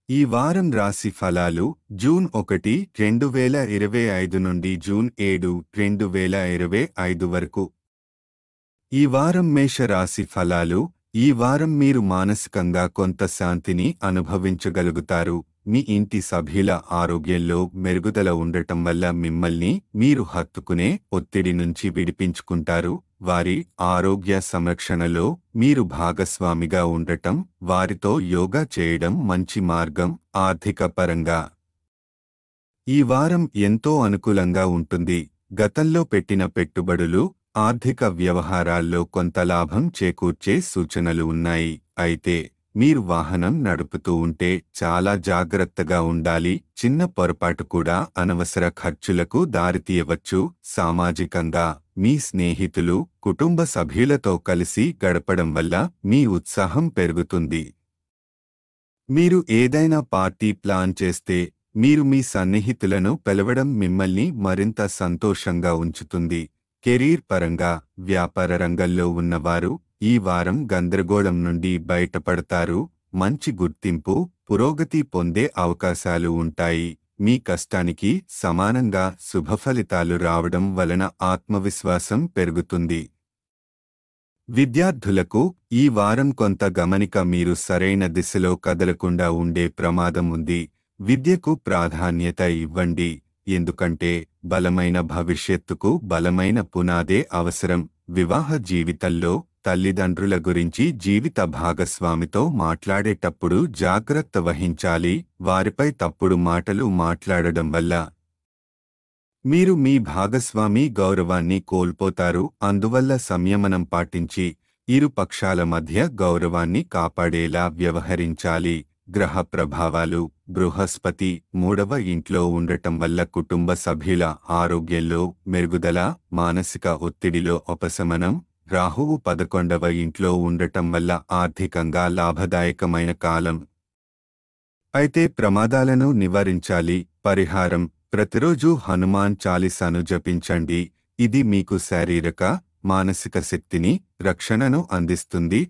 ఈ వారం రాశి ఫలాలు జూన్ 1, 2025 నుండి జూన్ 7, 2025 వరకు. ఈ వారం మేష రాశి ఫలాలు. ఈ వారం మీరు మానసికంగా కొంత శాంతిని అనుభవించగలుగుతారు. మీ ఇంటి సభ్యుల ఆరోగ్యంలో మెరుగుదల ఉండటం వల్ల మిమ్మల్ని మీరు హత్తుకునే ఒత్తిడి నుంచి విడిపించుకుంటారు. వారి ఆరోగ్య సంరక్షణలో మీరు భాగస్వామిగా ఉండటం, వారితో యోగా చేయడం మంచి మార్గం. ఆర్థిక పరంగా ఈ వారం ఎంతో అనుకూలంగా ఉంటుంది. గతంలో పెట్టిన పెట్టుబడులు, ఆర్థిక వ్యవహారాల్లో కొంత లాభం చేకూర్చే సూచనలు ఉన్నాయి. అయితే మీరు వాహనం నడుపుతూ ఉంటే చాలా జాగ్రత్తగా ఉండాలి. చిన్న పొరపాటు కూడా అనవసర ఖర్చులకు దారితీయవచ్చు. సామాజికంగా మీ స్నేహితులు, కుటుంబ సభ్యులతో కలిసి గడపడం వల్ల మీ ఉత్సాహం పెరుగుతుంది. మీరు ఏదైనా పార్టీ ప్లాన్ చేస్తే మీరు మీ సన్నిహితులను పిలవడం మిమ్మల్ని మరింత సంతోషంగా ఉంచుతుంది. కెరీర్ పరంగా వ్యాపార రంగంలో ఉన్నవారు ఈ వారం గందరగోళం నుండి బయటపడతారు. మంచి గుర్తింపు, పురోగతి పొందే అవకాశాలు ఉంటాయి. మీ కష్టానికి సమానంగా శుభఫలితాలు రావడం వలన ఆత్మవిశ్వాసం పెరుగుతుంది. విద్యార్థులకు ఈ వారం కొంత గమనిక. మీరు సరైన దిశలో కదలకుండా ఉండే ప్రమాదం ఉంది. విద్యకు ప్రాధాన్యత ఇవ్వండి, ఎందుకంటే బలమైన భవిష్యత్తుకు బలమైన పునాదే అవసరం. వివాహ జీవితంలో తల్లిదండ్రుల గురించి జీవిత భాగస్వామితో మాట్లాడేటప్పుడు జాగ్రత్త వహించాలి. వారిపై తప్పుడు మాటలు మాట్లాడడం వల్ల మీరు మీ భాగస్వామి గౌరవాన్ని కోల్పోతారు. అందువల్ల సంయమనం పాటించి ఇరు పక్షాల మధ్య గౌరవాన్ని కాపాడేలా వ్యవహరించాలి. గ్రహ ప్రభావాలు. బృహస్పతి 3వ ఇంట్లో ఉండటం వల్ల కుటుంబ సభ్యుల ఆరోగ్యంలో మెరుగుదల, మానసిక ఒత్తిడిలో ఉపశమనం. రాహువు 11వ ఇంట్లో ఉండటం వల్ల ఆర్థికంగా లాభదాయకమైన కాలం. అయితే ప్రమాదాలను నివారించాలి. పరిహారం: ప్రతిరోజు హనుమాన్ చాలీసాను జపించండి. ఇది మీకు శారీరక, మానసిక శక్తిని, రక్షణను అందిస్తుంది.